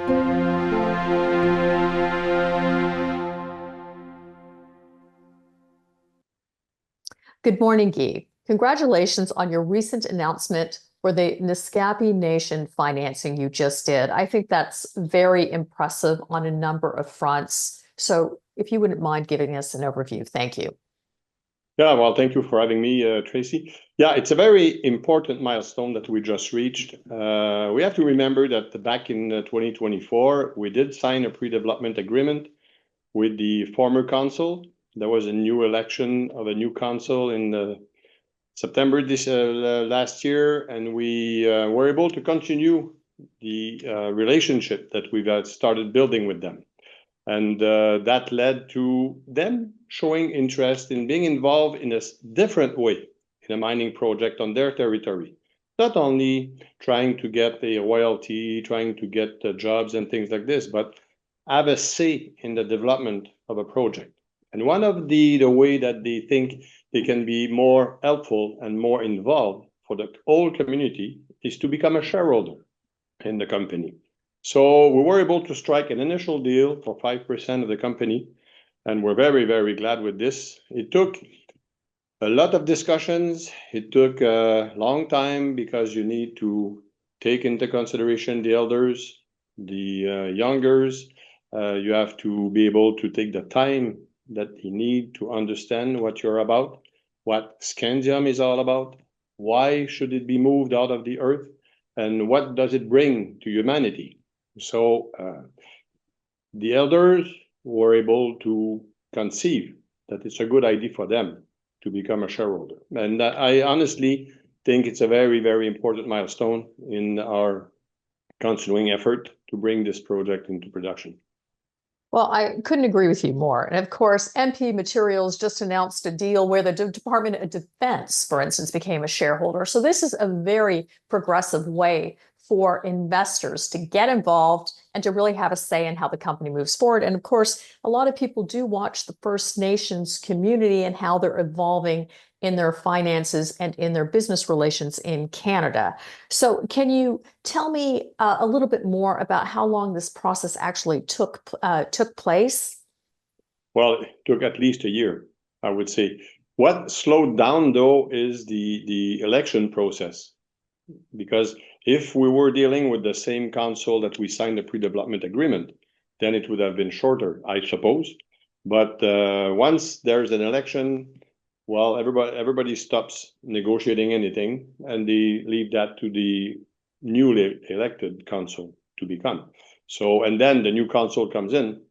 Good morning, Guy. Congratulations on your recent announcement for the Naskapi Nation financing you just did. I think that's very impressive on a number of fronts. So if you wouldn't mind giving us an overview, thank you. Yeah, well, thank you for having me, Tracy. Yeah, it's a very important milestone that we just reached. We have to remember that back in 2024, we did sign a pre-development agreement with the former council. There was a new election of a new council in September last year, and we were able to continue the relationship that we've started building with them. And that led to them showing interest in being involved in a different way in a mining project on their territory. Not only trying to get a royalty, trying to get jobs and things like this, but have a say in the development of a project. And one of the way that they think they can be more helpful and more involved for the whole community is to become a shareholder in the company. So we were able to strike an initial deal for 5% of the company, and we're very, very glad with this. It took a lot of discussions. It took a long time because you need to take into consideration the elders, the youngers. You have to be able to take the time that you need to understand what you're about, what Scandium is all about, why should it be moved out of the earth, and what does it bring to humanity. So the elders were able to conceive that it's a good idea for them to become a shareholder. And I honestly think it's a very, very important milestone in our continuing effort to bring this project into production. Well, I couldn't agree with you more. And of course, MP Materials just announced a deal where the Department of Defense, for instance, became a shareholder. So this is a very progressive way for investors to get involved and to really have a say in how the company moves forward. And of course, a lot of people do watch the First Nations community and how they're evolving in their finances and in their business relations in Canada. So can you tell me a little bit more about how long this process actually took place? Well, it took at least a year, I would say. What slowed down, though, is the election process. Because if we were dealing with the same council that we signed the pre-development agreement, then it would have been shorter, I suppose. But once there's an election, well, everybody stops negotiating anything, and they leave that to the newly elected council to become. So, and then the new council comes in,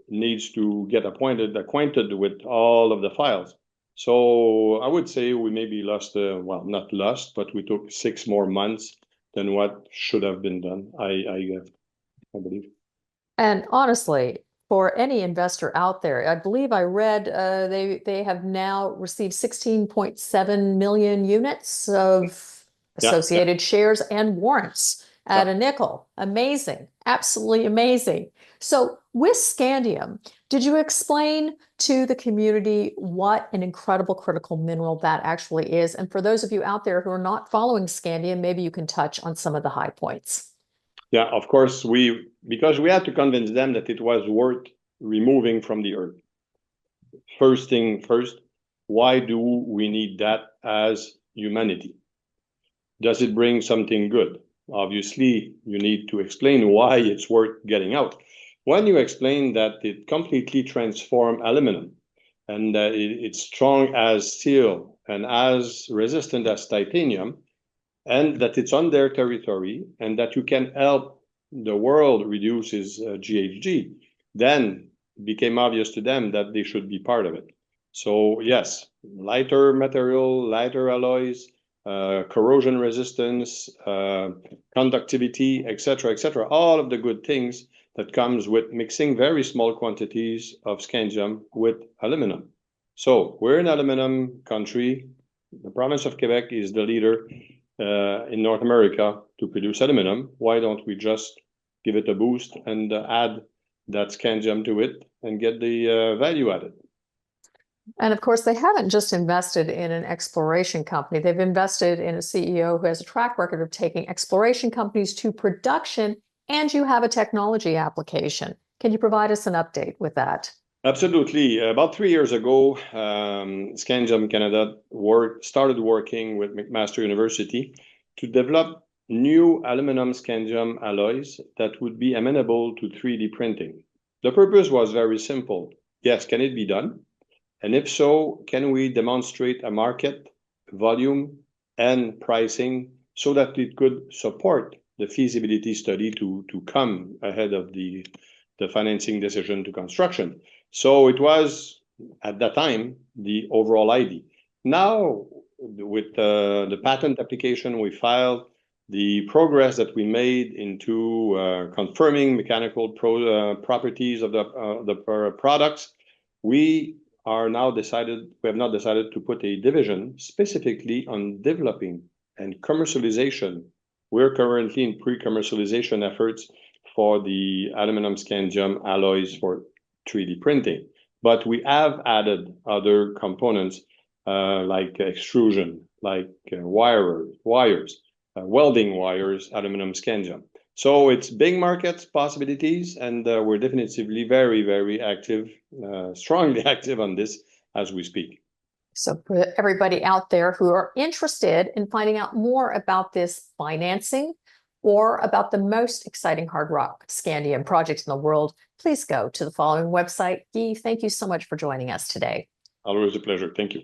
needs to get acquainted with all of the files. So I would say we maybe lost, well, not lost, but we took 6 more months than what should have been done, I believe. And honestly, for any investor out there, I believe I read they have now received 16.7 million units of associated shares and warrants at a nickel. Amazing, absolutely amazing. So with Scandium, did you explain to the community what an incredible critical mineral that actually is? And for those of you out there who are not following Scandium, maybe you can touch on some of the high points. Yeah, of course, because we had to convince them that it was worth removing from the earth. First thing first, why do we need that as humanity? Does it bring something good? Obviously, you need to explain why it's worth getting out. When you explain that it completely transforms aluminum and that it's strong as steel and as resistant as titanium, and that it's on their territory and that you can help the world reduce its GHG, then it became obvious to them that they should be part of it. So yes, lighter material, lighter alloys, corrosion resistance, conductivity, etc., all of the good things that comes with mixing very small quantities of scandium with aluminum. So we're an aluminum country. The province of Quebec is the leader in North America to produce aluminum. Why don't we just give it a boost and add that scandium to it and get the value added? And of course, they haven't just invested in an exploration company. They've invested in a CEO who has a track record of taking exploration companies to production and you have a technology application. Can you provide us an update with that? Absolutely. About 3 years ago, Scandium Canada started working with McMaster University to develop new aluminum scandium alloys that would be amenable to 3D printing. The purpose was very simple. Yes, can it be done? And if so, can we demonstrate a market, volume, and pricing so that it could support the feasibility study to come ahead of the financing decision to construction? So it was, at that time, the overall idea. Now, with the patent application we filed, the progress that we made into confirming mechanical properties of the products, we have now decided to put a division specifically on developing and commercialization. We're currently in pre-commercialization efforts for the aluminum scandium alloys for 3D printing. But we have added other components like extrusion, like wires, welding wires, aluminum scandium. So it's big markets possibilities, and we're definitively very, very active, strongly active on this as we speak. So for everybody out there who are interested in finding out more about this financing or about the most exciting hard rock scandium projects in the world, please go to the following website. Guy, thank you so much for joining us today. Always a pleasure. Thank you.